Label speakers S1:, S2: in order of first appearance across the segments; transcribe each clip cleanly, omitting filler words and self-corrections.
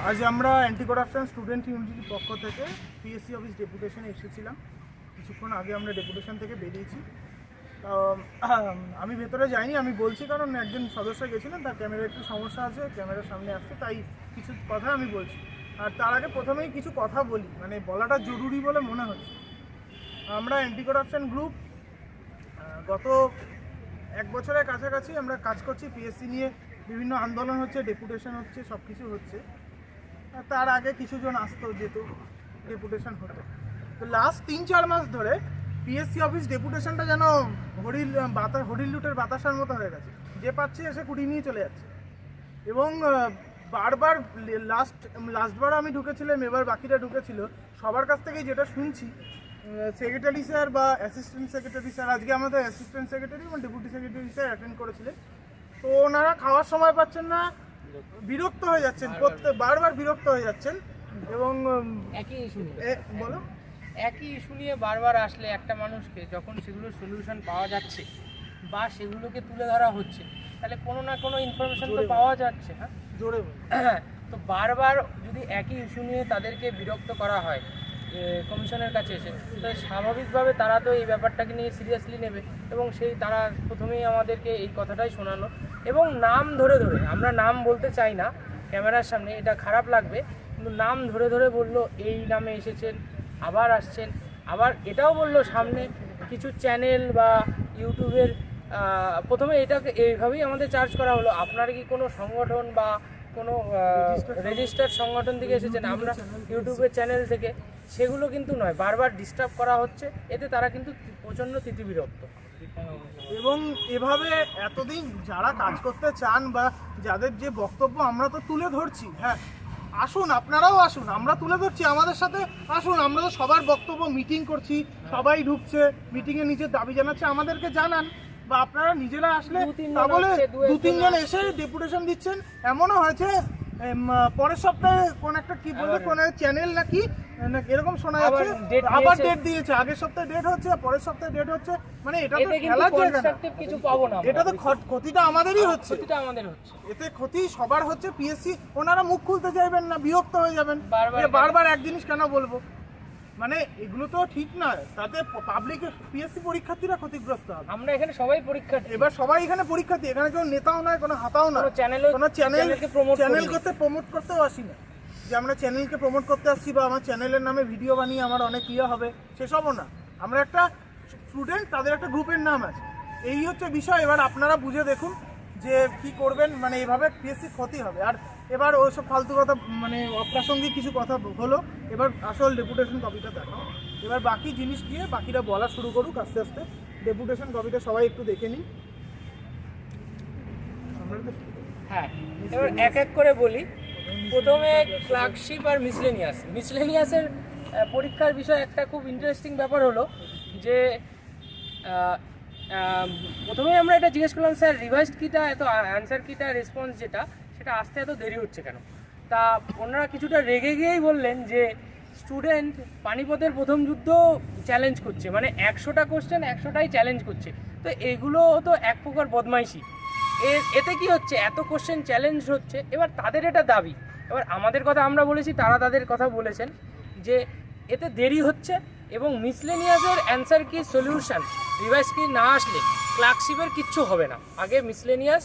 S1: আজ আমরা anti corruption student ইউনিটির পক্ষ থেকে পিএসসি অফিস ডেপুটেশনে এসেছিলাম। কিছুক্ষণ আগে আমরা ডেপুটেশন থেকে বেরিয়েছি। আমি ভেতরে যাইনি, আমি বলছি কারণ একজন সদস্য গেছিলেন, তার ক্যামেরার একটু সমস্যা আছে, ক্যামেরার সামনে আসছে, তাই কিছু কথা আমি বলছি। আর তার আগে প্রথমেই কিছু কথা বলি, মানে বলাটা জরুরি বলে মনে হচ্ছে। আমরা অ্যান্টি করাপশন গ্রুপ গত 1 বছরের কাছাকাছি আমরা কাজ করছি পিএসসি নিয়ে। বিভিন্ন আন্দোলন হচ্ছে, ডেপুটেশন হচ্ছে, সব কিছু হচ্ছে। তার আগে কিছুজন আসতো, যেত, ডেপুটেশন হতো। তো লাস্ট 3-4 মাস ধরে পিএসসি অফিস ডেপুটেশনটা যেন হরিল লুটের বাতাসার মতো হয়ে গেছে। যে পাচ্ছে এসে কুড়ি নিয়ে চলে যাচ্ছে। এবং বারবার লাস্টবার আমি ঢুকেছিলাম, এবার বাকিরা ঢুকেছিল, সবার কাছ থেকেই যেটা শুনছি, সেক্রেটারি স্যার বা অ্যাসিস্ট্যান্ট সেক্রেটারি স্যার, আজকে আমাদের অ্যাসিস্ট্যান্ট সেক্রেটারি এবং ডেপুটি সেক্রেটারি স্যার অ্যাটেন্ড করেছিলেন, তো ওনারা খাওয়ার সময় পাচ্ছেন না, বিরক্ত হয়ে যাচ্ছেন, বারবার বিরক্ত হয়ে যাচ্ছেন। এবং
S2: একই ইস্যু
S1: বলো,
S2: একই ইস্যু নিয়ে বারবার আসলে একটা মানুষকে যখন সেগুলোর সলিউশন পাওয়া যাচ্ছে বা সেগুলোকে তুলে ধরা হচ্ছে, তাহলে কোনো না কোনো ইনফরমেশন তো পাওয়া যাচ্ছে। হ্যাঁ,
S1: জোরে
S2: তো বারবার যদি একই ইস্যু নিয়ে তাদেরকে বিরক্ত করা হয় কমিশনের কাছে এসে, তো স্বাভাবিকভাবে তারা তো এই ব্যাপারটাকে নিয়ে সিরিয়াসলি নেবে এবং তারা প্রথমেই আমাদেরকে এই কথাটাই শোনালো। এবং নাম ধরে ধরে, আমরা নাম বলতে চাই না ক্যামেরার সামনে, এটা খারাপ লাগবে, কিন্তু নাম ধরে ধরে বললো এই নামে এসেছেন, আবার আসছেন, আবার এটাও বললো সামনে কিছু চ্যানেল বা ইউটিউবের প্রথমে এটাকে এইভাবেই আমাদের চার্জ করা হলো, আপনারা কি কোনো সংগঠন বা কোনো রেজিস্টার্ড সংগঠন থেকে এসেছেন, আমরা ইউটিউবের চ্যানেল থেকে, সেগুলো কিন্তু নয়, বারবার ডিস্টার্ব করা হচ্ছে। এতে তারা কিন্তু প্রচণ্ড তিতিবিরক্ত।
S1: এবং এভাবে এতদিন যারা কাজ করতে চান বা যাদের যে বক্তব্য আমরা তো তুলে ধরছি, হ্যাঁ আসুন, আপনারাও আসুন, আমরা তুলে ধরছি, আমাদের সাথে আসুন, আমরা তো সবার বক্তব্য মিটিং করছি, সবাই ঢুকছে, মিটিংয়ে নিজের দাবি জানাচ্ছে, আমাদেরকে জানান, বা আপনারা নিজেরা আসলে তা বলে 2-3 জন এসে ডেপুটেশন দিচ্ছেন। এমনও হয়েছে পরের সপ্তাহে কোন একটা কি বলবে, কোন চ্যানেল নাকি এরকম শোনা যাচ্ছে, আবার ডেট দিয়েছে, আগের সপ্তাহে ডেট হচ্ছে, পরের সপ্তাহে ডেট হচ্ছে, মানে এটা তো খেলার জায়গা না,
S2: কিছু পাবো না,
S1: এটা তো ক্ষতিটা আমাদেরই হচ্ছে,
S2: আমাদের হচ্ছে,
S1: এতে ক্ষতি সবার হচ্ছে। পিএসসি ওনারা মুখ খুলতে চাইবেন না, বিরক্ত হয়ে যাবেন, বারবার এক জিনিস কেন বলবো, মানে এগুলো তো ঠিক নয়, তাতে পাবলিক পিএসসি পরীক্ষার্থীরা ক্ষতিগ্রস্ত হবে।
S2: আমরা এখানে সবাই পরীক্ষার্থী,
S1: এবার সবাই এখানে পরীক্ষার্থী, এখানে কোনো নেতাও নয়, কোনো হাতাও নয়, কোনো চ্যানেল করতে প্রমোট করতেও আসি না, যে আমরা চ্যানেলকে প্রমোট করতে আসছি বা আমার চ্যানেলের নামে ভিডিও বানিয়ে আমার অনেক ইয়ে হবে, সেসবও না। আমরা একটা স্টুডেন্ট, তাদের একটা গ্রুপের নাম আছে, এই হচ্ছে বিষয়। এবার আপনারা বুঝে দেখুন যে কি করবেন, মানে এইভাবে পিএসসি ক্ষতি হবে। আর এবার ওইসব ফালতু কথা, মানে অপ্রাসঙ্গিক কিছু কথা হলো, এবার আসল ডেপুটেশন কপিটা দেখো। এবার বাকি জিনিস গিয়ে বাকিরা বলা শুরু করুক আস্তে আস্তে। ডেপুটেশন কপিটা সবাই একটু দেখে নিন।
S2: হ্যাঁ, এবার এক এক করে বলি। প্রথমে ক্লার্কশিপ আর মিসলেনিয়াসের পরীক্ষার বিষয় একটা খুব ইন্টারেস্টিং ব্যাপার হলো যে প্রথমেই আমরা এটা জিজ্ঞেস করলাম, স্যার রিভাইসড কিটা এত অ্যান্সার কিটা রেসপন্স যেটা, সেটা আসতে এত দেরি হচ্ছে কেন? তা ওনারা কিছুটা রেগে গিয়েই বললেন যে স্টুডেন্ট পানিপথের প্রথম যুদ্ধ চ্যালেঞ্জ করছে, মানে 100টা কোশ্চেন 100টাই চ্যালেঞ্জ করছে, তো এগুলো তো এক প্রকার বদমাইশি। এতে কি হচ্ছে, এত কোশ্চেন চ্যালেঞ্জ হচ্ছে, এবার তাদের এটা দাবি। এবার আমাদের কথা আমরা বলেছি, তারা তাদের কথা বলেছেন যে এতে দেরি হচ্ছে এবং মিসলেনিয়াসের অ্যান্সার কি সলিউশন রিভাইস কি না আসলে ক্লার্কশিপের কিচ্ছু হবে না, আগে মিসলেনিয়াস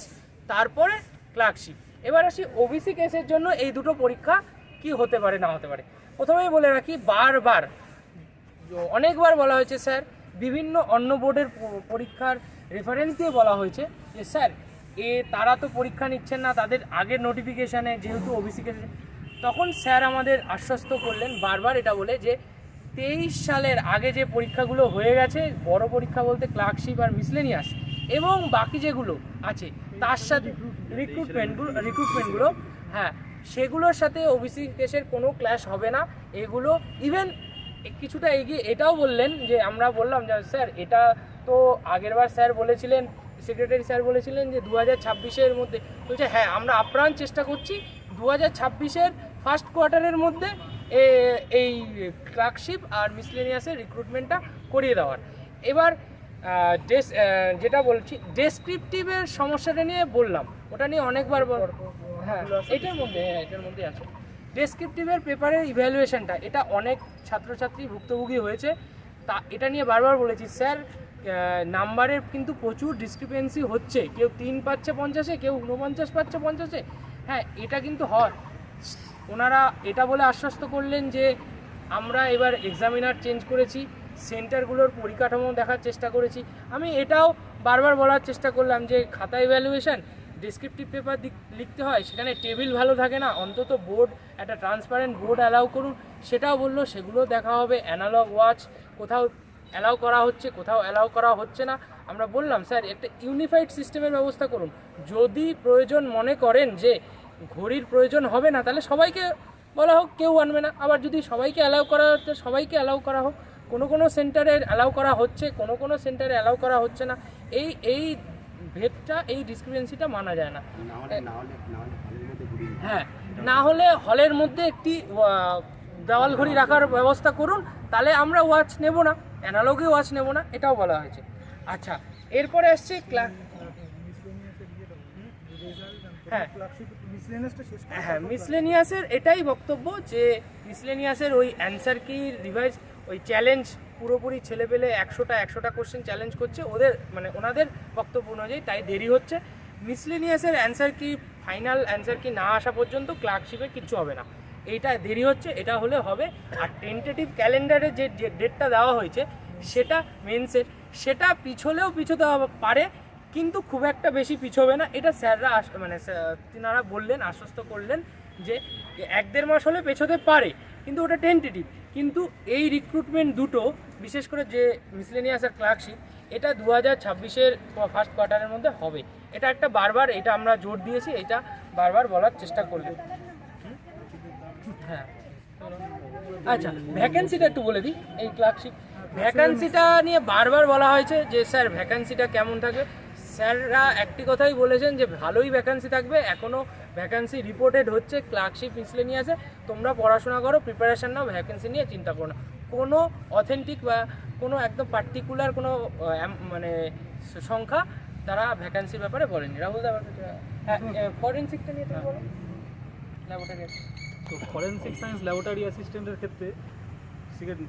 S2: তারপরে ক্লার্কশিপ। এবার আসি ওবিসি কেসের জন্য এই দুটো পরীক্ষা কি হতে পারে না হতে পারে। প্রথমেই বলে রাখি, অনেকবার বলা হয়েছে স্যার, বিভিন্ন অন্য বোর্ডের পরীক্ষার রেফারেন্স দিয়ে বলা হয়েছে যে স্যার তারা তো পরীক্ষা নিচ্ছেন না তাদের আগের নোটিফিকেশানে, যেহেতু ওবিসি কেসে। তখন স্যার আমাদের আশ্বস্ত করলেন বারবার এটা বলে যে 23 সালের আগে যে পরীক্ষাগুলো হয়ে গেছে, বড় পরীক্ষা বলতে ক্লার্কশিপ আর মিসলেনিয়াস এবং বাকি যেগুলো আছে তার সাথে রিক্রুটমেন্টগুলো, হ্যাঁ সেগুলোর সাথে ওবিসি কেসের কোনো ক্ল্যাশ হবে না। এগুলো ইভেন কিছুটা এগিয়ে এটাও বললেন যে, আমরা বললাম যে স্যার এটা তো আগেরবার স্যার বলেছিলেন, সেক্রেটারি স্যার বলেছিলেন যে 2026-এর মধ্যে, বলছে হ্যাঁ আমরা আপ্রাণ চেষ্টা করছি 2026-এর ফার্স্ট কোয়ার্টারের মধ্যে এই ক্লার্কশিপ আর মিসলেনিয়াসের রিক্রুটমেন্টটা করিয়ে দেওয়ার। এবার যেটা বলছি ডেসক্রিপটিভের সমস্যাটা নিয়ে বললাম, ওটা নিয়ে অনেকবার হ্যাঁ
S1: এগুলো আছে?
S2: এটার মধ্যে আছে ডেসক্রিপটিভের পেপারের ইভ্যালুয়েশনটা, এটা অনেক ছাত্রছাত্রী ভুক্তভোগী হয়েছে, তা এটা নিয়ে বারবার বলেছি স্যার নাম্বারের কিন্তু প্রচুর ডিসক্রিপেন্সি হচ্ছে, কেউ 3 পাচ্ছে 50-এ, কেউ 49 পাচ্ছে 50-এ। হ্যাঁ এটা কিন্তু হয়। ওনারা এটা বলে আশ্বস্ত করলেন যে আমরা এবার এক্সামিনার চেঞ্জ করেছি, সেন্টারগুলোর পরিকাঠামো দেখার চেষ্টা করেছি। আমি এটাও বারবার বলার চেষ্টা করলাম যে খাতা ইভ্যালুয়েশন ডেসক্রিপটিভ পেপার লিখতে হয়, সেখানে টেবিল ভালো থাকে না, অন্তত বোর্ড একটা ট্রান্সপারেন্ট বোর্ড অ্যালাউ করুন। সেটাও বললো সেগুলো দেখা হবে, অ্যানালগ ওয়াচ কোথাও অ্যালাউ করা হচ্ছে, কোথাও অ্যালাউ করা হচ্ছে না। আমরা বললাম স্যার একটা ইউনিফাইড সিস্টেমের ব্যবস্থা করুন, যদি প্রয়োজন মনে করেন যে ঘড়ির প্রয়োজন হবে না তাহলে সবাইকে বলা হোক, কেউ আনবে না। আবার যদি সবাইকে অ্যালাউ করা হচ্ছে সবাইকে অ্যালাউ করা হোক। কোনো সেন্টারে অ্যালাউ করা হচ্ছে, কোনো সেন্টারে অ্যালাউ করা হচ্ছে না। এই ভেদটা, এই ডিসক্রিপেন্সিটা মানা যায় না। হ্যাঁ, না হলে হলের মধ্যে একটি দেওয়াল ঘড়ি রাখার ব্যবস্থা করুন, তাহলে আমরা ওয়াচ নেব না, অ্যানালগে ওয়াচ নেব না, এটাও বলা হয়েছে। আচ্ছা, এরপরে আসছে হ্যাঁ মিসলেনিয়াসের এটাই বক্তব্য যে মিসলেনিয়াসের ওই অ্যান্সার কি রিভাইজ, ওই চ্যালেঞ্জ পুরোপুরি ছেলেপেলে 100টা কোশ্চেন চ্যালেঞ্জ করছে ওদের, মানে ওনাদের বক্তব্য অনুযায়ী, তাই দেরি হচ্ছে। মিসলেনিয়াসের অ্যান্সার কি ফাইনাল অ্যান্সার কি না আসা পর্যন্ত ক্লার্কশিপে কিচ্ছু হবে না, এইটা দেরি হচ্ছে, এটা হলে হবে। আর টেন্টেটিভ ক্যালেন্ডারে যে ডেটটা দেওয়া হয়েছে সেটা মেন্সের, সেটা পিছোতে পারে, কিন্তু খুব একটা বেশি পিছোবে না। এটা স্যাররা তিনারা বললেন, আশ্বস্ত করলেন যে 1-1.5 মাস হলে পেছোতে পারে, কিন্তু ওটা টেন্টেটিভ। কিন্তু এই রিক্রুটমেন্ট দুটো, বিশেষ করে যে মিসলেনিয়াস আর ক্লার্কশিপ, এটা 2026-এর ফার্স্ট কোয়ার্টারের মধ্যে হবে। এটা একটা বারবার, এটা আমরা জোর দিয়েছি, এটা বারবার বলার চেষ্টা করলেন। হ্যাঁ আচ্ছা, ভ্যাকেন্সিটা একটু বলে দিই। এই ক্লার্কশিপ ভ্যাকেন্সিটা নিয়ে বারবার বলা হয়েছে যে স্যার ভ্যাকেন্সিটা কেমন থাকবে। স্যাররা একটি কথাই বলেছেন যে ভালোই ভ্যাকেন্সি থাকবে, এখনও ভ্যাকেন্সি রিপোর্টেড হচ্ছে ক্লার্কশিপ মিসলেনিয়াসে, তোমরা পড়াশোনা করো, প্রিপারেশান নাও, ভ্যাকেন্সি নিয়ে চিন্তা করো না। কোনো অথেন্টিক বা কোনো একদম পার্টিকুলার কোনো সংখ্যা তারা ভ্যাকেন্সির ব্যাপারে বলেনি। রাহুল দা, হ্যাঁ ফরেনসিকটা নিয়ে তুমি বলো। ল্যাবরেটরি
S3: তো ফরেনসিক সায়েন্স ল্যাবরেটরি অ্যাসিস্ট্যান্টের ক্ষেত্রে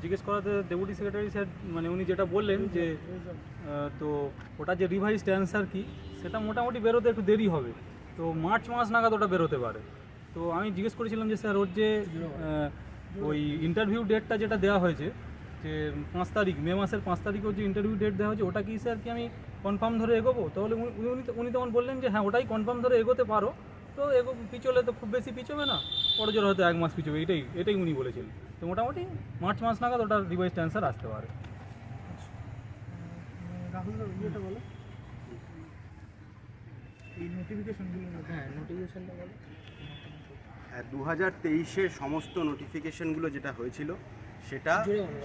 S3: জিজ্ঞেস করাতে ডেপুটি সেক্রেটারি স্যার উনি যেটা বললেন যে তো ওটা যে রিভাইজড অ্যান্সার কি সেটা মোটামুটি বেরোতে একটু দেরি হবে, তো মার্চ মাস নাগাদ ওটা বেরোতে পারে। তো আমি জিজ্ঞেস করেছিলাম যে স্যার ওর যে ওই ইন্টারভিউ ডেটটা যেটা দেওয়া হয়েছে যে 5 তারিখ, মে মাসের 5 তারিখ যে ইন্টারভিউ ডেট দেওয়া হয়েছে, ওটা কি স্যার কি আমি কনফার্ম ধরে এগোবো? তাহলে উনি তখন বললেন যে হ্যাঁ ওটাই কনফার্ম ধরে এগোতে পারো, তো পিছলে তো খুব বেশি পিছবে না, বড় জোর হয়তো 1 মাস পিছবে, এটাই উনি বলেছিলেন। তো মোটামুটি মার্চ মাস নাগাদ ওটার রিভাইজড অ্যান্সার আসতে পারে।
S1: রাহুল ইয়েটা বলো, এই নোটিফিকেশনগুলো।
S2: হ্যাঁ নোটিফিকেশনটা বলো।
S4: 2023-এর সমস্ত নোটিফিকেশনগুলো যেটা হয়েছিল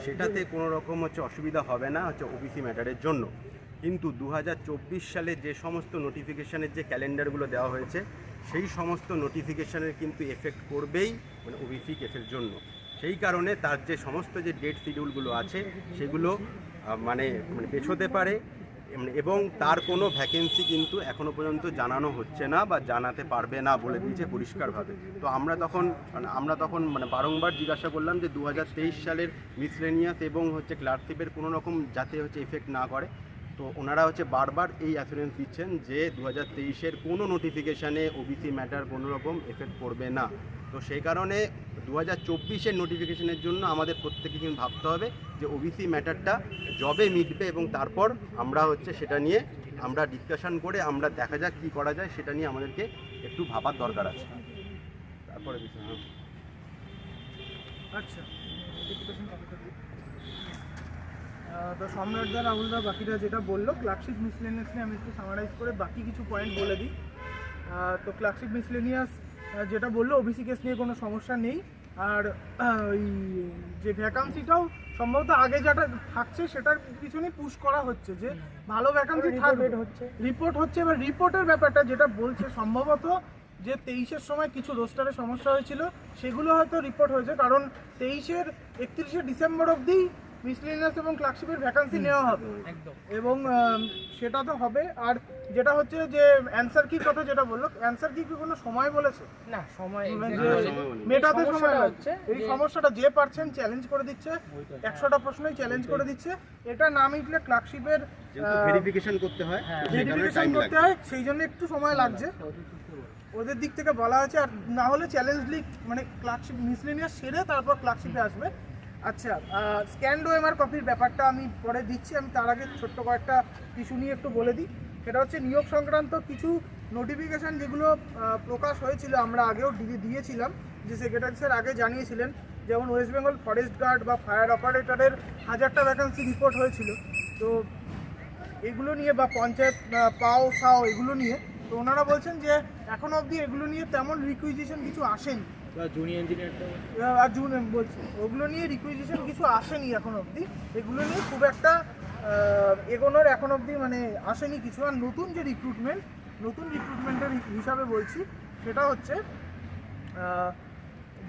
S4: সেটাতে কোনো রকম অসুবিধা হবে না ওবিসি ম্যাটারের জন্য। কিন্তু 2024 সালে যে সমস্ত নোটিফিকেশনের যে ক্যালেন্ডারগুলো দেওয়া হয়েছে সেই সমস্ত নোটিফিকেশনের কিন্তু এফেক্ট করবেই ওবিসি কেসের জন্য। সেই কারণে তার যে সমস্ত যে ডেট শিডিউলগুলো আছে সেগুলো পেছোতে পারে, এবং তার কোনো ভ্যাকেন্সি কিন্তু এখনও পর্যন্ত জানানো হচ্ছে না বা জানাতে পারবে না বলে দিয়েছে পরিষ্কারভাবে। তো আমরা তখন বারংবার জিজ্ঞাসা করলাম যে 2023 সালের মিসলেনিয়াস এবং ক্লার্কশিপের কোনো রকম যাতে এফেক্ট না করে। তো ওনারা বারবার এই অ্যাসুরেন্স দিচ্ছেন যে 2023-এর কোনো নোটিফিকেশানে ওবিসি ম্যাটার কোনো রকম এফেক্ট করবে না। তো সেই কারণে 2024-এর নোটিফিকেশনের জন্য আমাদের প্রত্যেকে কিন্তু ভাবতে হবে যে ওবিসি ম্যাটারটা জবে মিটবে, এবং তারপর আমরা সেটা নিয়ে আমরা ডিসকাশন করে আমরা দেখা যাক কী করা যায়, সেটা নিয়ে আমাদেরকে একটু ভাবার দরকার আছে। তারপরে
S1: আচ্ছা, তো সম্রাটদা, রাহুলদা, বাকিরা যেটা বললো ক্লার্কশিপ মিসলেনিয়াস নিয়ে আমি একটু সামারাইজ করে বাকি কিছু পয়েন্ট বলে দিই। তো ক্লার্কশিপ মিসলেনিয়াস যেটা বললো ওবিসি কেস নিয়ে কোনো সমস্যা নেই। আর ওই যে ভ্যাকান্সিটাও সম্ভবত আগে যেটা থাকছে সেটার পিছনে পুশ করা হচ্ছে যে ভালো ভ্যাকান্সি থাকবে, রিপোর্ট হচ্ছে। এবার রিপোর্টের ব্যাপারটা যেটা বলছে সম্ভবত যে 23-এর সময় কিছু রোস্টারের সমস্যা হয়েছিল, সেগুলো হয়তো রিপোর্ট হয়েছে, কারণ 23-এর 31শে ডিসেম্বর অবধি মিসলেনিয়াস এবং ক্লার্কশিপের ভ্যাকান্সি নেওয়া হবে এবং সেটা তো হবে। আর যেটা হচ্ছে যে অ্যান্সার কি কথা যেটা বললো, অ্যান্সার কি কোনো সময় বলেছে?
S2: না সময়
S1: মানে
S2: exact
S1: যে
S2: বলেনি।
S1: মেটাতে
S2: এই
S1: সময়
S2: সমস্যাটা
S1: লাগছে, এই সমস্যাটা যে পারছেন চ্যালেঞ্জ করে দিচ্ছে, 100টা প্রশ্নই চ্যালেঞ্জ করে দিচ্ছে। এটা না মিটলে ক্লার্কশিপের
S4: ভেরিফিকেশন করতে হয়, তো সেই কারণে
S1: ভেরিফিকেশন
S4: টাইম
S1: করতে
S4: লাগে।
S1: হয়, সেই জন্য একটু সময় লাগছে ওদের দিক থেকে বলা হয়েছে। আর না হলে চ্যালেঞ্জ লিগ মানে ক্লার্কশিপ মিসলেনিয়াস সেরে তারপর ক্লার্কশিপে আসবে। আচ্ছা, স্ক্যান্ড ওএমআর কপির ব্যাপারটা আমি পরে দিচ্ছি, আমি তার আগে ছোট্ট কয়েকটা ইস্যু নিয়ে একটু বলে দিই। সেটা হচ্ছে নিয়োগ সংক্রান্ত কিছু নোটিফিকেশান যেগুলো প্রকাশ হয়েছিল, আমরা আগেও দিয়েছিলাম, যে সেক্রেটারি স্যার আগে জানিয়েছিলেন, যেমন ওয়েস্ট বেঙ্গল ফরেস্ট গার্ড বা ফায়ার অপারেটরের 1000টা ভ্যাকান্সি রিপোর্ট হয়েছিল। তো এগুলো নিয়ে বা পঞ্চায়েত পাও সাও এগুলো নিয়ে, তো ওনারা বলছেন যে এখন অবধি এগুলো নিয়ে তেমন রিকুইজিশন কিছু আসেনি।
S3: জুনিয়র ইঞ্জিনিয়ারটা
S1: আর জুন বলছি ওগুলো নিয়ে রিকুইজিশন কিছু আসেনি এখন অবধি, এগুলো নিয়ে খুব একটা এগোনোর এখন অবধি মানে আসেনি কিছু। আর নতুন রিক্রুটমেন্টের হিসাবে বলছি, সেটা হচ্ছে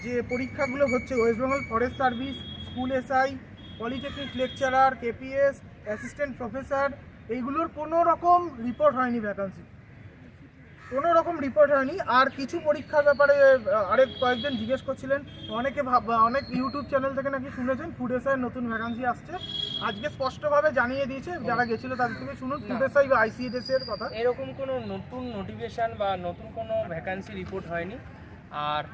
S1: যে পরীক্ষাগুলো হচ্ছে West Bengal forest service, school SI, polytechnic lecturer, KPS, assistant professor, এইগুলোর কোনো রকম রিপোর্ট হয়নি ভ্যাকান্সি, কোনো রকম রিপোর্ট হয়নি। আর কিছু পরীক্ষার ব্যাপারে আরেক কয়েকজন জিজ্ঞেস করছিলেন, অনেক ইউটিউব চ্যানেল থেকে নাকি শুনেছেন ফুড এসআই নতুন ভ্যাকান্সি আসছে। আজকে স্পষ্টভাবে জানিয়ে দিয়েছে, যারা গেছিল তাদের থেকে শুনুন ফুড এসআই বা আইসিএস এর কথা।
S2: এরকম কোনো নতুন নোটিফিকেশন বা নতুন কোনো ভ্যাকান্সি রিপোর্ট হয়নি। আর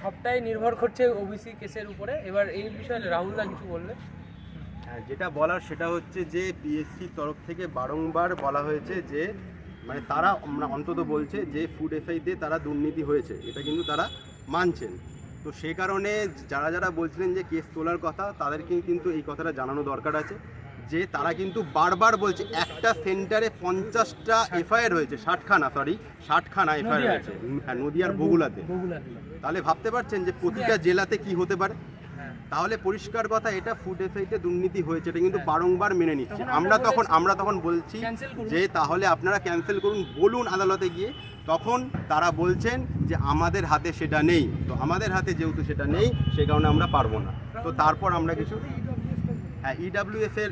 S2: সবটাই নির্ভর করছে ওবিসি কেসের উপরে। এবার এই বিষয়ে রাহুলদা কিছু বলবে।
S4: হ্যাঁ, যেটা বলার সেটা হচ্ছে যে পিএসসির তরফ থেকে বারংবার বলা হয়েছে যে মানে তারা অন্তত বলছে যে ফুড এসআইতে তারা দুর্নীতি হয়েছে, এটা কিন্তু তারা মানছেন। তো সেই কারণে যারা বলছিলেন যে কেস তোলার কথা, তাদেরকে কিন্তু এই কথাটা জানানো দরকার আছে যে তারা কিন্তু বারবার বলছে একটা সেন্টারে 50টা এফআইআর হয়েছে, 60খানা এফআইআর হয়েছে, হ্যাঁ, নদীয়ার বগুলাতে। তাহলে ভাবতে পারছেন যে প্রতিটা জেলাতে কি হতে পারে। তাহলে পরিষ্কার কথা, এটা ফুড এসআইতে দুর্নীতি হয়েছে, এটা কিন্তু বারংবার মেনে নিচ্ছে। আমরা তখন বলছি যে তাহলে আপনারা ক্যান্সেল করুন, বলুন আদালতে গিয়ে। তখন তারা বলছেন যে আমাদের হাতে সেটা নেই। তো আমাদের হাতে যেহেতু সেটা নেই, সেই কারণে আমরা পারবো না। তো তারপর আমরা কিছু হ্যাঁ ইডাব্লিউএস এর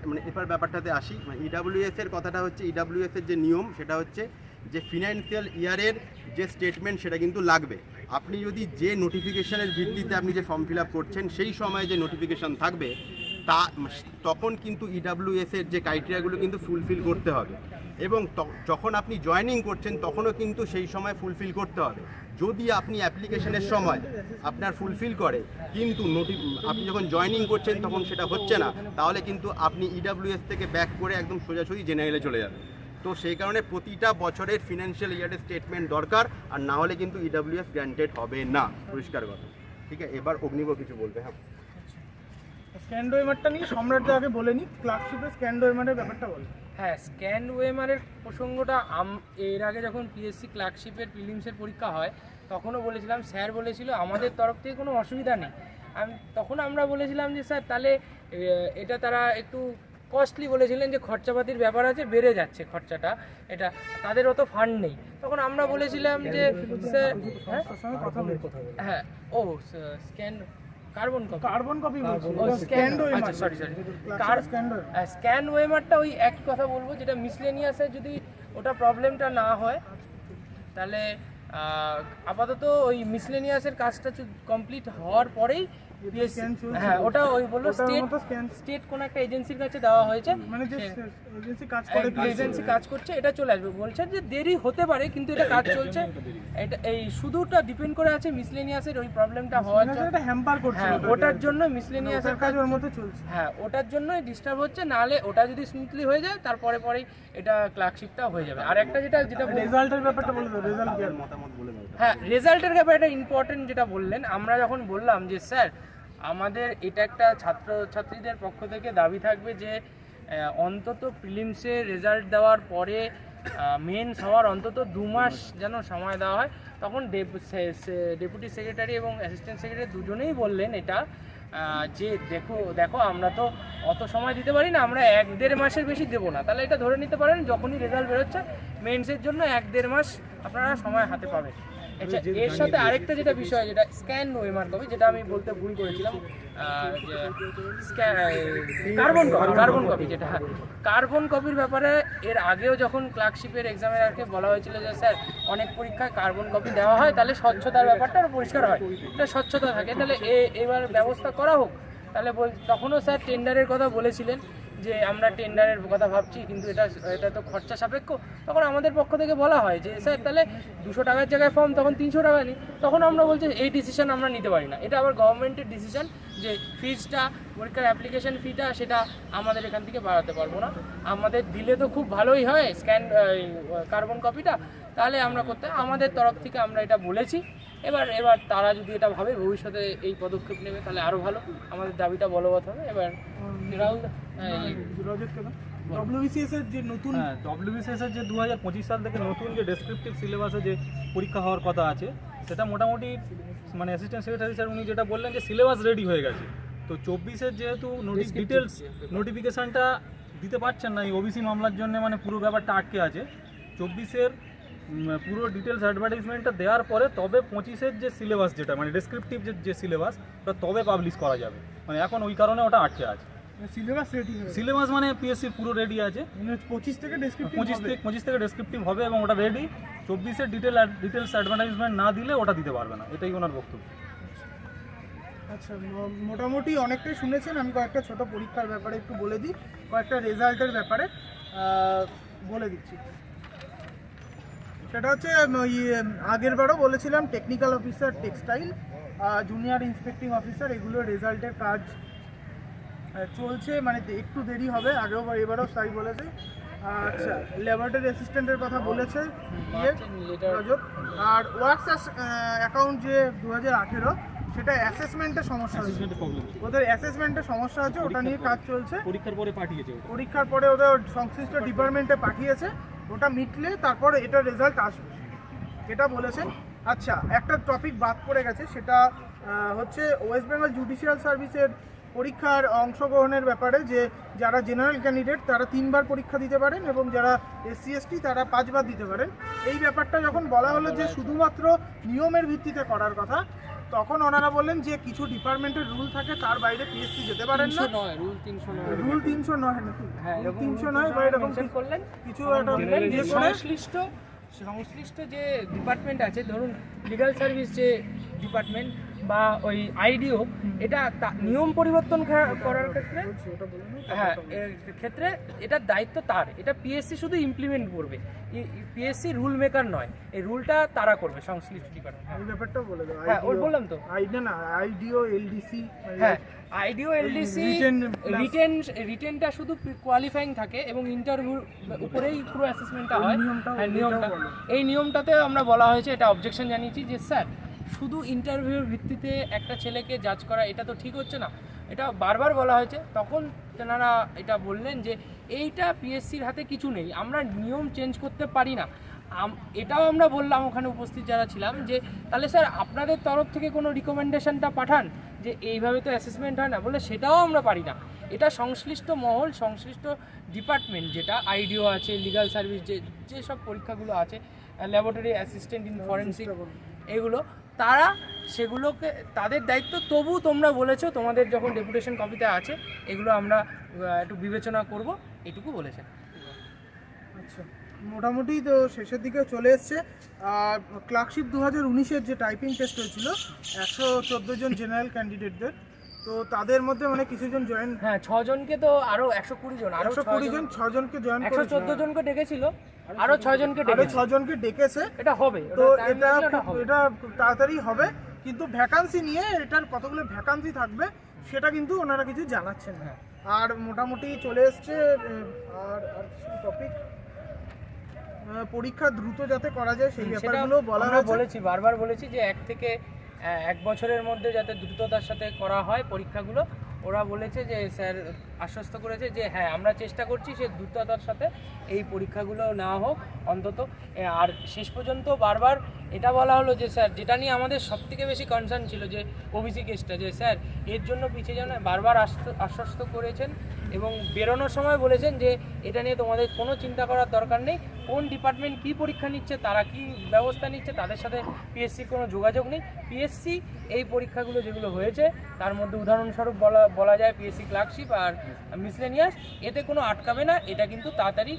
S4: মানে এবার ব্যাপারটাতে আসি। মানে ইডাব্লিউএস এর কথাটা হচ্ছে, ইডাব্লিউএস এর যে নিয়ম সেটা হচ্ছে যে ফিনান্সিয়াল ইয়ারের যে স্টেটমেন্ট সেটা কিন্তু লাগবে। আপনি যদি যে নোটিফিকেশনের ভিত্তিতে আপনি যে ফর্ম ফিল আপ করছেন সেই সময়ে যে নোটিফিকেশন থাকবে তখন কিন্তু ইডাব্লিউএস এর যে ক্রাইটেরিয়াগুলো কিন্তু ফুলফিল করতে হবে, এবং যখন আপনি জয়েনিং করছেন তখনও কিন্তু সেই সময় ফুলফিল করতে হবে। যদি আপনি অ্যাপ্লিকেশনের সময় আপনার ফুলফিল করে কিন্তু আপনি যখন জয়েনিং করছেন তখন সেটা হচ্ছে না, তাহলে কিন্তু আপনি ইডাব্লিউএস থেকে ব্যাক করে একদম সোজাসুজি জেনারেলে চলে যাবেন। তো সেই কারণে প্রতিটা বছরের ফিনান্সিয়াল ইয়ারের স্টেটমেন্ট দরকার, আর না হলে কিন্তু ইডাব্লিউএস গ্র্যান্টেড হবে না, পরিষ্কার কথা। ঠিক আছে, এবার অগ্নিব কিছু বলবে। হ্যাঁ,
S1: স্ক্যান্ড ওএমআরটা নিয়ে সম্রাটটা আগে বলে নি, ক্লার্কশিপের স্ক্যান্ড ওএমআরের ব্যাপারটা বলে।
S2: হ্যাঁ, স্ক্যান ওএমআরের প্রসঙ্গটা এর আগে যখন পিএসসি ক্লার্কশিপের প্রিলিমসের পরীক্ষা হয় তখনও বলেছিলাম, স্যার বলেছিল আমাদের তরফ থেকে কোনো অসুবিধা নেই। তখন আমরা বলেছিলাম যে স্যার তাহলে এটা তারা একটু কস্টলি বলেছিলেন, যে খরচাপাতির ব্যাপার আছে, বেড়ে যাচ্ছে খরচাটা, এটা তাদের অত ফান্ড নেই। তখন আমরা বলেছিলাম যে স্যার হ্যাঁ স্ক্যান কার্বন কপি স্ক্যান ওএমআরটা ওই একই কথা বলবো, যেটা মিসলেনিয়াসে যদি ওটা প্রবলেমটা না হয় তাহলে আপাতত ওই মিসলেনিয়াসের কাজটা কমপ্লিট হওয়ার পরেই হ্যাঁ ওটা ওই বললো স্টেট কোন একটা এজেন্সির কাছে দেওয়া হয়েছে,
S1: মানে যে
S2: এজেন্সি কাজ করছে, এটা চলে আসবে। বলছে যে দেরি হতে পারে কিন্তু এটা কাজ চলছে। এটা এই শুধুটা ডিপেন্ড করে আছে মিসলেনিয়াসের ওই প্রবলেমটা হওয়ার জন্য,
S1: এটা হ্যাম্পার করছে,
S2: ওটার জন্য মিসলেনিয়াসের
S1: কাজ ওর মধ্যে চলছে।
S2: হ্যাঁ, ওটার জন্যই ডিস্টার্ব হচ্ছে। নাহলে ওটা যদি স্মুথলি হয়ে যায় তারপরে পরেই এটা ক্লার্কশিপটা হয়ে যাবে। আর একটা যেটা
S1: রেজাল্টের ব্যাপারটা বলে দাও, রেজাল্ট কি
S4: মতামত বলে দাও।
S2: হ্যাঁ, রেজাল্টের ব্যাপারে এটা ইম্পর্টেন্ট যেটা বললেন। আমরা যখন বললাম যে স্যার আমাদের এটা একটা ছাত্রছাত্রীদের পক্ষ থেকে দাবি থাকবে যে অন্তত প্রিলিমসে রেজাল্ট দেওয়ার পরে মেন্স হওয়ার অন্তত 2 মাস যেন সময় দেওয়া হয়। তখন ডেপুটি সেক্রেটারি এবং অ্যাসিস্ট্যান্ট সেক্রেটারি দুজনেই বললেন এটা যে দেখো আমরা তো অত সময় দিতে পারি না, আমরা 1-1.5 মাসের বেশি দেবো না। তাহলে এটা ধরে নিতে পারেন যখনই রেজাল্ট বেরোচ্ছে মেন্সের জন্য 1-1.5 মাস আপনারা সময় হাতে পাবেন। আচ্ছা, এর সাথে আরেকটা যেটা বিষয়, যেটা স্ক্যান ওএমআর কপি, যেটা আমি বলতে ভুল করেছিলাম, কার্বন কপি, যেটা কার্বন কপির ব্যাপারে এর আগেও যখন ক্লার্কশিপের এক্সামের আগে বলা হয়েছিল যে স্যার অনেক পরীক্ষায় কার্বন কপি দেওয়া হয়, তাহলে স্বচ্ছতার ব্যাপারটা আরও পরিষ্কার হয়, এটা স্বচ্ছতা থাকে, তাহলে এবার ব্যবস্থা করা হোক। তাহলে তখনও স্যার টেন্ডারের কথা বলেছিলেন যে আমরা টেন্ডারের কথা ভাবছি, কিন্তু এটা তো খরচা সাপেক্ষ। তখন আমাদের পক্ষ থেকে বলা হয় যে স্যার তাহলে 200 টাকার জায়গায় ফর্ম তখন 300 টাকা নিই। তখন আমরা বলছি এই ডিসিশন আমরা নিতে পারি না, এটা আবার গভর্নমেন্টের ডিসিশন, যে ফিজটা, পরীক্ষার অ্যাপ্লিকেশন ফিটা, সেটা আমাদের এখান থেকে বাড়াতে পারবো না। আমাদের দিলে তো খুব ভালোই হয় কার্বন কপিটা, তাহলে আমরা আমাদের তরফ থেকে আমরা এটা বলেছি। এবার তারা যদি এটা ভাবে ভবিষ্যতে এই পদক্ষেপ নেবে তাহলে আরও ভালো, আমাদের দাবিটা বলবৎ হবে। এবার রাহুল
S1: ডব্লিউবিসিএস এর যে নতুন
S3: ডব্লিউবিসিএস এর যে 2025 সাল থেকে নতুন যে ডেসক্রিপটিভ সিলেবাসে যে পরীক্ষা হওয়ার কথা আছে, সেটা মোটামুটি মানে অ্যাসিস্ট্যান্ট সেক্রেটারি স্যার উনি যেটা বললেন যে সিলেবাস রেডি হয়ে গেছে। তো 24-এর যেহেতু ডিটেলস নোটিফিকেশানটা দিতে পারছেন না এই ওবিসি মামলার জন্য, মানে পুরো ব্যাপারটা আটকে আছে। 24-এর পুরো ডিটেলস অ্যাডভার্টাইজমেন্টটা দেওয়ার পরে তবে 25-এর যে সিলেবাস, যেটা মানে ডেসক্রিপটিভ যে সিলেবাস, ওটা তবে পাবলিশ করা যাবে। মানে এখন ওই কারণে ওটা আটকে আছে।
S1: সিলেবাস রেডি হয়ে
S3: সিলেবাস মানে পিএসসি পুরো রেডি আছে,
S1: 25 থেকে ডেসক্রিপটিভ
S3: 25 থেকে ডেসক্রিপটিভ হবে এবং ওটা রেডি। 24-এর ডিটেলস অ্যাডভার্টাইজমেন্ট না দিলে ওটা দিতে পারবে না, এটাই ওনার বক্তব্য।
S1: আচ্ছা, মোটামুটি অনেকটাই শুনেছেন। আমি কয়েকটা ছোট পরীক্ষার ব্যাপারে একটু বলে দিই, কয়েকটা রেজাল্টের ব্যাপারে বলে দিচ্ছি। সেটা হচ্ছে আগের বারও বলেছিলাম technical officer textile, junior inspecting officer, এগুলোর রেজাল্টের কাজ চলছে, মানে একটু দেরি হবে, আগেও এবারও তাই বলেছে। আচ্ছা, ল্যাবরেটরি অ্যাসিস্ট্যান্টের কথা বলেছে আর ওয়ার্কস অ্যাকাউন্ট যে 2018, সেটা অ্যাসেসমেন্টের সমস্যা হয়েছে, ওদের অ্যাসেসমেন্টের সমস্যা হচ্ছে, ওটা নিয়ে কাজ চলছে।
S3: পরীক্ষার
S1: পরে ওদের সংশ্লিষ্ট ডিপার্টমেন্টে পাঠিয়েছে, ওটা মিটলে তারপর এটা রেজাল্ট আসবে, এটা বলেছেন। আচ্ছা, একটা টপিক বাদ পড়ে গেছে, সেটা হচ্ছে ওয়েস্ট বেঙ্গল জুডিশিয়াল সার্ভিসের পরীক্ষার অংশগ্রহণের ব্যাপারে, যে যারা জেনারেল ক্যান্ডিডেট তারা 3 বার পরীক্ষা দিতে পারেন এবং যারা SC ST তারা 5 বার দিতে পারেন। এই ব্যাপারটা যখন বলা হলো যে শুধুমাত্র নিয়মের ভিত্তিতে করার কথা, তখন ওনারা বললেন যে কিছু ডিপার্টমেন্টের রুল থাকে, তার বাইরে PSC যেতে পারেন না।
S2: রুল 309
S1: রুল 309 নাকি?
S2: হ্যাঁ,
S1: 309 বা এরকম
S2: করলেন
S1: কিছু একটা
S2: যে সংশ্লিষ্ট যে ডিপার্টমেন্ট আছে, ধরুন লিগ্যাল সার্ভিস যে ডিপার্টমেন্ট বা ওই আইডিও, এটা নিয়ম পরিবর্তন করার ক্ষেত্রে, হ্যাঁ, এর ক্ষেত্রে এটার দায়িত্ব তার, এটা পিএসসি শুধু ইমপ্লিমেন্ট করবে, পিএসসি রুল মেকার নয়, এই রুলটা তারা করবে সংশ্লিষ্ট ডিপার্টমেন্ট।
S1: এই ব্যাপারটা বলে দাও।
S2: হ্যাঁ, ওই বললাম তো,
S1: আইডিও এলডিসি,
S2: হ্যাঁ, আইডিও এলডিসি রিটেনটা শুধু কোয়ালিফাইং থাকে এবং ইন্টারভিউর উপরেই পুরো অ্যাসেসমেন্টটা হয়। হ্যাঁ, নিয়মটা, এই নিয়মটাতে আমরা বলা হয়েছে, এটা অবজেকশন জানিয়েছি যে স্যার শুধু ইন্টারভিউর ভিত্তিতে একটা ছেলেকে জাজ করা, এটা তো ঠিক হচ্ছে না, এটা বারবার বলা হয়েছে। তখন তেনারা এটা বললেন যে এইটা পিএসসির হাতে কিছু নেই, আমরা নিয়ম চেঞ্জ করতে পারি না। এটাও আমরা বললাম ওখানে উপস্থিত যারা ছিলাম, যে তাহলে স্যার আপনাদের তরফ থেকে কোনো রিকমেন্ডেশনটা পাঠান, যে এইভাবে তো অ্যাসেসমেন্ট হয় না, বলে সেটাও আমরা পারি না। এটা সংশ্লিষ্ট মহল, সংশ্লিষ্ট ডিপার্টমেন্ট, যেটা আইডিও আছে, লিগ্যাল সার্ভিস, যেসব পরীক্ষাগুলো আছে, ল্যাবরেটরি অ্যাসিস্ট্যান্ট ইন ফরেন্সিক, এগুলো তারা সেগুলোকে তাদের দায়িত্ব। তবু তোমরা বলেছো তোমাদের যখন ডেপুটেশন কপিতে আছে, এগুলো আমরা একটু বিবেচনা করব, এটুকু বলেছেন।
S1: আচ্ছা, মোটামুটি তো শেষের দিকে চলে এসছে। আর ক্লার্কশিপ 2019-এর যে টাইপিং টেস্ট হয়েছিল 114 জন জেনারেল ক্যান্ডিডেটদের, তো তাদের মধ্যে মানে কিছুজন জয়েন,
S2: হ্যাঁ 6 জনকে, তো আরও 120 জন, আরও
S1: 120 জন 6 জনকে জয়েন করে,
S2: 114 জনকে ডেকেছিল, আরও 6 জনকে
S1: আরো 6 জনকে ডেকেছে।
S2: এটা হবে,
S1: তো এটা খুব তাড়াতাড়ি হবে, কিন্তু ভ্যাকান্সি নিয়ে এটার কতগুলো ভ্যাকান্সি থাকবে সেটা কিন্তু ওনারা কিছু জানাচ্ছেন না। আর মোটামুটি চলে এসছে। আর টপিক পরীক্ষা দ্রুত যাতে করা যায় সেই ব্যাপারগুলো বলা হয়েছে,
S2: বারবার বলেছি যে 1 থেকে 1 বছরের মধ্যে যাতে দ্রুততার সাথে করা হয় পরীক্ষাগুলো। ওরা বলেছে যে স্যার আশ্বস্ত করেছে যে হ্যাঁ আমরা চেষ্টা করছি সে দ্রুততার সাথে এই পরীক্ষাগুলো নেওয়া হোক অন্তত। আর শেষ পর্যন্ত বারবার এটা বলা হলো যে স্যার যেটা নিয়ে আমাদের সবথেকে বেশি কনসার্ন ছিল যে ওবিসি কেসটা, যে স্যার এর জন্য পিছিয়ে যান, বারবার আশ্বস্ত করেছেন এবং বেরোনোর সময় বলেছেন যে এটা নিয়ে তোমাদের কোনো চিন্তা করার দরকার নেই, কোন ডিপার্টমেন্ট কী পরীক্ষা নিচ্ছে, তারা কি ব্যবস্থা নিচ্ছে, তাদের সাথে পিএসসি কোনো যোগাযোগ নেই। পিএসসি এই পরীক্ষাগুলো যেগুলো হয়েছে তার মধ্যে উদাহরণস্বরূপ বলা যায় পিএসসি ক্লার্কশিপ আর মিসলেনিয়াস, এতে কোনো আটকাবে না। এটা কিন্তু তাড়াতাড়ি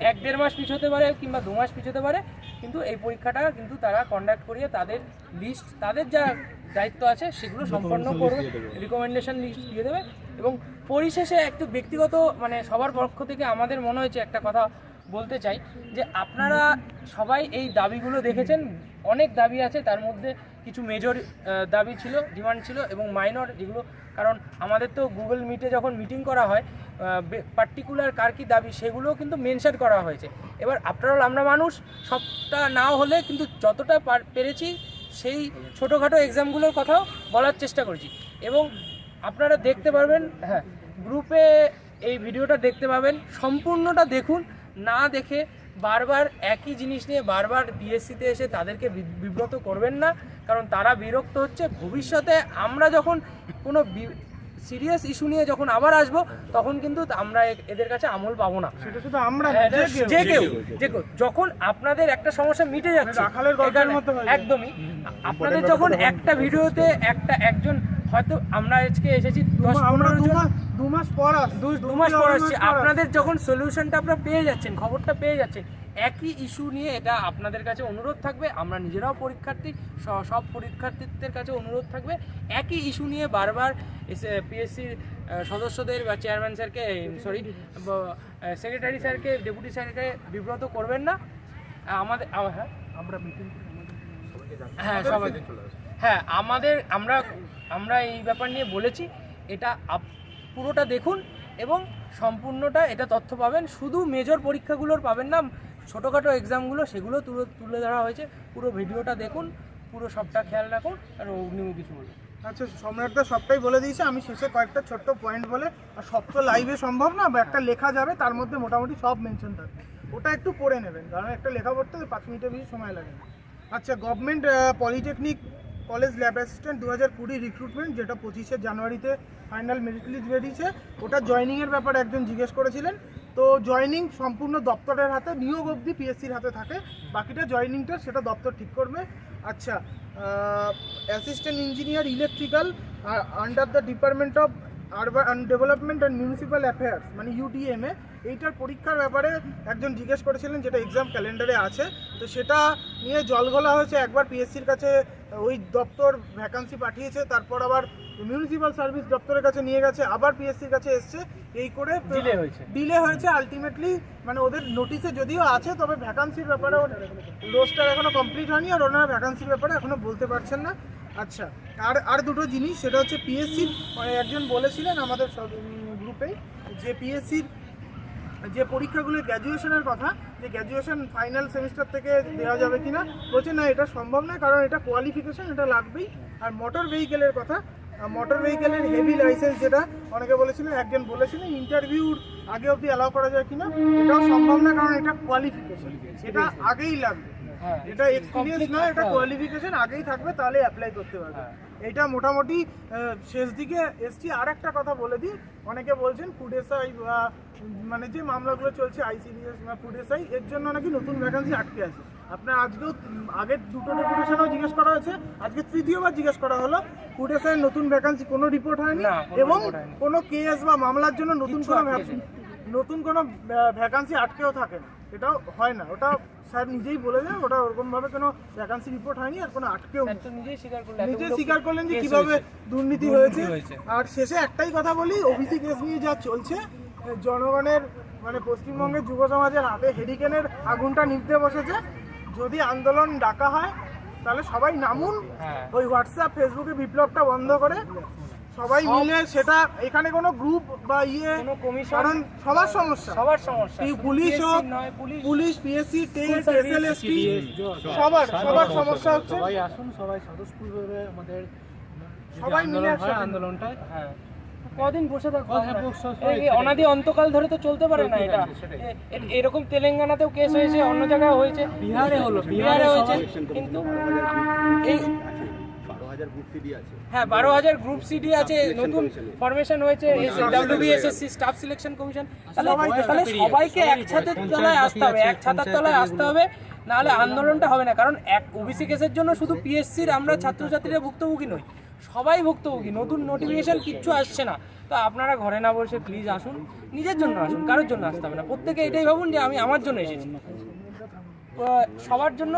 S2: 1-1.5 মাস পিছোতে পারে কিংবা 2 মাস পিছোতে পারে, কিন্তু এই পরীক্ষাটা কিন্তু তারা কন্ডাক্ট করিয়ে তাদের লিস্ট, তাদের যা দায়িত্ব আছে সেগুলো সম্পন্ন করবে, রিকমেন্ডেশন লিস্ট দিয়ে দেবে। এবং পরিশেষে একটু ব্যক্তিগত মানে সবার পক্ষ থেকে আমাদের মনে হয়েছে একটা কথা বলতে চাই যে আপনারা সবাই এই দাবিগুলো দেখেছেন, অনেক দাবি আছে, তার মধ্যে কিছু মেজর দাবি ছিল, ডিমান্ড ছিল এবং মাইনর যেগুলো, কারণ আমাদের তো গুগল মিটে যখন মিটিং করা হয় পার্টিকুলার কার কী দাবি সেগুলোও কিন্তু মেনশন করা হয়েছে। এবার আফটারঅল আমরা মানুষ, সবটা নাও হলে কিন্তু যতটা পেরেছি সেই ছোটোখাটো এক্সামগুলোর কথাও বলার চেষ্টা করেছি। এবং আপনারা দেখতে পারবেন, হ্যাঁ গ্রুপে এই ভিডিওটা দেখতে পাবেন, সম্পূর্ণটা দেখুন, না দেখে বারবার একই জিনিস নিয়ে বারবার বিএসসিতে এসে তাদেরকে বিব্রত করবেন না, কারণ তারা বিরক্ত হচ্ছে। ভবিষ্যতে আমরা যখন কোনো সিরিয়াস ইস্যু নিয়ে যখন আবার আসবো তখন কিন্তু আমরা এদের কাছে আমল পাবো না।
S1: সেটা শুধু আমরা
S2: যে কেউ যখন আপনাদের একটা সমস্যা মিটে যাচ্ছে
S1: রাখালের গল্পের মতো হয়ে যায়।
S2: একদমই, আপনাদের যখন একটা ভিডিওতে একজন হয়তো আমরা আজকে এসেছি
S1: 2 মাস পর
S2: আসছি, আপনাদের যখন সলিউশনটা আপনারা পেয়ে যাচ্ছেন, খবরটা পেয়ে যাচ্ছেন, একই ইস্যু নিয়ে এটা আপনাদের কাছে অনুরোধ থাকবে, আমরা নিজেরাও পরীক্ষার্থী, সব পরীক্ষার্থীদের কাছে অনুরোধ থাকবে, একই ইস্যু নিয়ে বারবার পিএসসির সদস্যদের বা চেয়ারম্যান স্যারকে সেক্রেটারি স্যারকে, ডেপুটি স্যারকে বিব্রত করবেন না। আমাদের আমরা মিটিং সবাইকে হ্যাঁ আমরা এই ব্যাপার নিয়ে বলেছি, এটা পুরোটা দেখুন এবং সম্পূর্ণটা এটা তথ্য পাবেন, শুধু মেজর পরীক্ষাগুলোর পাবেন না, ছোটোখাটো এক্সামগুলো সেগুলো তুলে ধরা হয়েছে। পুরো ভিডিওটা দেখুন, পুরো সবটা খেয়াল রাখুন। আর অগ্নিও কিছু বলুন।
S1: আচ্ছা, সম্রাটদা সবটাই বলে দিয়েছে, আমি শেষে কয়েকটা ছোট্ট পয়েন্ট বলে, আর সব তো লাইভে সম্ভব না, বা একটা লেখা যাবে তার মধ্যে মোটামুটি সব মেনশন থাকবে, ওটা একটু পড়ে নেবেন, কারণ একটা লেখা পড়তে 5 মিনিটের বেশি সময় লাগে না। আচ্ছা, government polytechnic college lab assistant 2020 recruitment, যেটা 25শে জানুয়ারিতে ফাইনাল মেরিট লিস্ট বেরিয়েছে, ওটা জয়নিংয়ের ব্যাপারে একজন জিজ্ঞেস করেছিলেন। তো জয়নিং সম্পূর্ণ দপ্তরের হাতে, নিয়োগ অবধি পিএসসির হাতে থাকে, বাকিটা জয়নিংটা সেটা দপ্তর ঠিক করবে। আচ্ছা, assistant engineer electrical under the department of urban development and municipal affairs, মানে ইউডিএমএ, এইটার পরীক্ষার ব্যাপারে একজন জিজ্ঞেস করেছিলেন, যেটা এক্সাম ক্যালেন্ডারে আছে। তো সেটা নিয়ে জল ঘোলা হয়েছে, একবার পিএসসির কাছে ওই দপ্তর ভ্যাকান্সি পাঠিয়েছে, তারপর আবার মিউনিসিপ্যাল সার্ভিস দপ্তরের কাছে নিয়ে গেছে, আবার পিএসসির কাছে এসছে, এই করে ডিলে হয়েছে। আলটিমেটলি মানে ওদের নোটিশে যদিও আছে, তবে ভ্যাকান্সির ব্যাপারে রোস্টার এখনও কমপ্লিট হয়নি, আর ওনারা ভ্যাকান্সির ব্যাপারে এখনও বলতে পারছেন না। আচ্ছা, আর দুটো জিনিস, সেটা হচ্ছে পিএসসির একজন বলেছিলেন আমাদের গ্রুপেই যে পিএসসির যে পরীক্ষাগুলো গ্র্যাজুয়েশনের কথা, যে গ্র্যাজুয়েশন ফাইনাল সেমিস্টার থেকে দেওয়া যাবে কিনা, বলছে না এটা সম্ভব নয়, কারণ এটা কোয়ালিফিকেশন, এটা লাগবেই। আর মোটর ভেহিকেলের কথা, মোটর ভেহিকেলের হেভি লাইসেন্স, যেটা অনেকে বলেছিলেন, একজন বলেছিলেন ইন্টারভিউর আগে অবধি অ্যালাউ করা যায় কিনা, এটাও সম্ভব না, কারণ এটা কোয়ালিফিকেশন, এটা আগেই লাগবে, এটা এক্সপিরিয়েন্স নয়, এটা কোয়ালিফিকেশন আগেই থাকবে, তাহলে অ্যাপ্লাই করতে পারবে। এটা মোটামুটি শেষ দিকে এসছি। আর একটা কথা বলে দিই, অনেকে বলছেন ফুড এসআই বা মানে যে মামলাগুলো চলছে আইসিডিএস বা ফুড এসআই, এর জন্য নাকি নতুন ভ্যাকান্সি আটকে আছে। আপনার আজকেও আগের দুটো ডেপুটেশনও জিজ্ঞেস করা হয়েছে, আজকে তৃতীয়বার জিজ্ঞেস করা হলো, ফুড এসআই নতুন ভ্যাকান্সি কোনো রিপোর্ট হয়নি, এবং কোনো কেস বা মামলার জন্য নতুন কোনো ভ্যাকান্সি আটকেও থাকে না, এটাও হয় না। ওটা স্যার নিজেই বলে দেন, ওটা ওরকমভাবে কোনো ভ্যাকান্সি রিপোর্ট হয়নি, আর কোনো আটকেও নিজেই স্বীকার করলেন যে কীভাবে দুর্নীতি হয়েছে। আর শেষে একটাই কথা বলি, ওবিসি কেস নিয়ে যা চলছে, জনগণের মানে পশ্চিমবঙ্গের যুব সমাজের হাতে হেরিকেনের আগুনটা নিভতে বসেছে। যদি আন্দোলন ডাকা হয় তাহলে সবাই নামুন, ওই হোয়াটসঅ্যাপ ফেসবুকে বিপ্লবটা বন্ধ করে সবাই মিলে, সেটা এখানে কোনো গ্রুপ বা কারণ সবার সমস্যা, পুলিশ হোক, পুলিশ, পিএসসি, টেট, এসএলএসটি, সবার সমস্যা হচ্ছে।
S2: সবাই আসুন, সবাই স্বতঃস্ফূর্তভাবে আমাদের
S1: সবাই মিলে
S2: আন্দোলনটায় কদিন বসে থাকবো অনাদি অন্তকাল ধরে তো চলতে পারে না এটা। এরকম তেলেঙ্গানাতেও কেস হয়েছে, অন্য জায়গায় হয়েছে, বিহারে হয়েছে, কিন্তু এই
S4: 12,000 গ্রুপ সিডি আছে।
S2: হ্যাঁ 12,000 গ্রুপ সিডি আছে, নতুন ফরমেশন হয়েছে WBSSC স্টাফ সিলেকশন কমিশন। তাহলে সবাইকে এক ছাদের তলায় আসতে হবে, এক ছাতার তলায় আসতে হবে, নাহলে আন্দোলনটা হবে না। কারণ এক ওবিসি কেসের জন্য শুধু পিএসসির আমরা ছাত্রছাত্রীরা ভুক্তভোগী নই, সবাই ভুক্তভোগী। নতুন নোটিফিকেশন কিচ্ছু আসছে না, তো আপনারা ঘরে না বসে প্লিজ আসুন, নিজের জন্য আসুন, কারোর জন্য আসতে হবে না। প্রত্যেকে এটাই ভাবুন যে আমি আমার জন্য এসেছি, সবার জন্য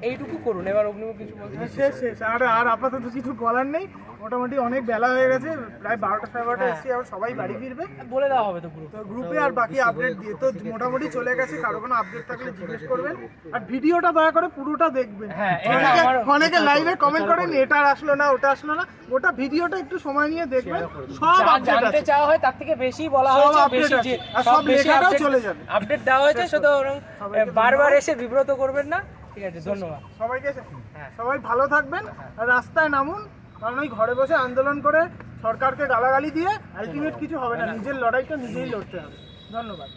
S2: এইটুকু করুন। এবার অগ্নিম কিছু বলতে
S1: শেষ আর আপাতত কিছু বলার নেই, মোটামুটি অনেক বেলা হয়ে গেছে, প্রায় 12টা 12:30 এসছি, আবার সবাই বাড়ি ফিরবে।
S2: বলে দেওয়া হবে তো পুরো
S1: তো গ্রুপে আর বাকি আপডেট দিয়ে তো মোটামুটি চলে গেছে। কারো কোনো আপডেট থাকলে জিজ্ঞেস করবেন, আর ভিডিওটা দয়া করে পুরোটা দেখবেন।
S2: হ্যাঁ, এটা আমারও-
S1: অনেকে লাইভে কমেন্ট করেন এটা আসলো না ওটা আসলো না, গোটা ভিডিওটা একটু সময় নিয়ে দেখবেন, সব
S2: যা
S1: আপডেট
S2: জানতে
S1: আছে।
S2: চাওয়া হয় তার থেকে বেশি বলা
S1: সব
S2: হয়েছে,
S1: update
S2: বেশি
S1: আছে,
S2: যে
S1: আর
S2: সব
S1: সব
S2: বেশি
S1: লেখাটাও
S2: update-
S1: চলে যাবে।
S2: আপডেট দেওয়া হয়েছে, শুধু
S1: সবাইকে
S2: বারবার এসে বিব্রত করবেন না। ঠিক আছে, ধন্যবাদ।
S1: সবাইকে সবাই ভালো থাকবেন, আর রাস্তায় নামুন, কারণ ওই ঘরে বসে আন্দোলন করে সরকারকে গালাগালি দিয়ে আলটিমেট কিছু হবে না। নিজের লড়াইটা নিজেই লড়তে হবে। ধন্যবাদ।